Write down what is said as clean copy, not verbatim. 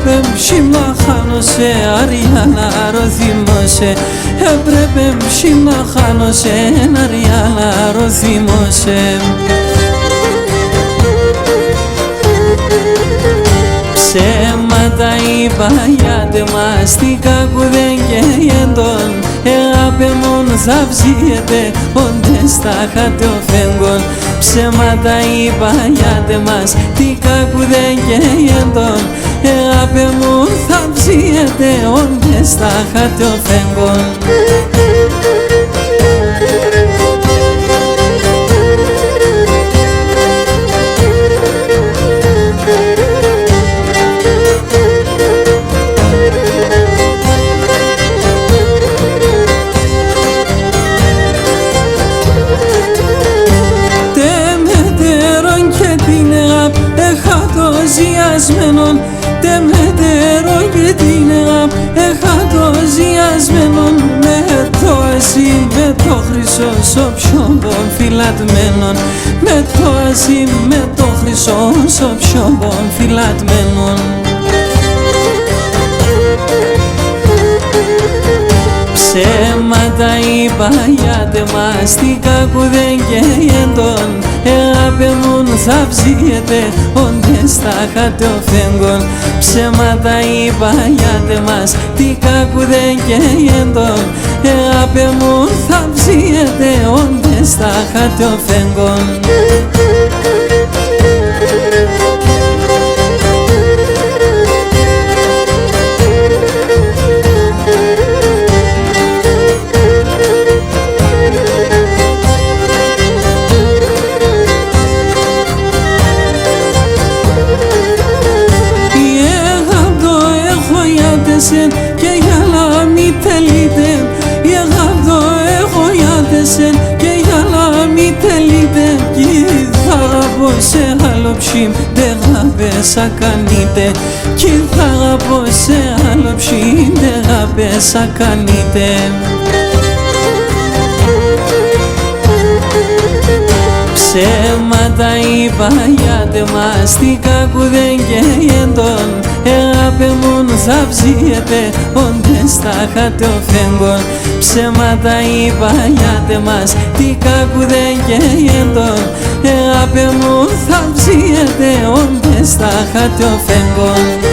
Έπρεπε να χάνω σε Αριάννα ροθυμώσε. Έπρεπε να χάνω σε Αριάννα ροθυμώσε. Ψέματα είπα γιατί μαστικά που δεν καίγεντον. Αγάπη μόνο θα ψιέται όντες στα χάτε ο φέγγον. Ψέματα είπα γιατί μαστικά που δεν καίγεντον. Αγάπη μου θα ψιέται όντες στα χάτε ο φέγγον. Ζιασμένον τεμέτερον και την εχατοζιασμένον με το εσύ, με το χρυσό σοψιόμπον φυλατμένον, με το εσύ, με το χρυσό σοψιόμπον φυλατμένον. Ψέματα είπα γιατί μαστικά που δεν καίγεντον. Αγάπη μου θα ψιέται όντες στα χάτε ο φέγγον. Ψέματα είπα γιατί μαστικά που δεν καίγεντον. Αγάπη μου θα ψιέται όντες στα χάτε ο φέγγον. Και για να μην τελείτε, η αγάπη έχω για τεσεν και για να μην τελείτε. Κι θα αγαπώ σε άλλο ψήμ, δεν γαπέσα κανείτε. Κι θα αγαπώ σε άλλο ψήμ, δεν γαπέσα κανείτε. Ψέματα είπα γιατί μαστικά που δεν καίγεντον. Αγάπη μου θα ψιέται όντες στα χάτε ο φέγγον. Ψέματα είπα γιατί μαστικά που δεν καίγεντον. Αγάπη μου θα ψιέται όντες στα χάτε ο φέγγον.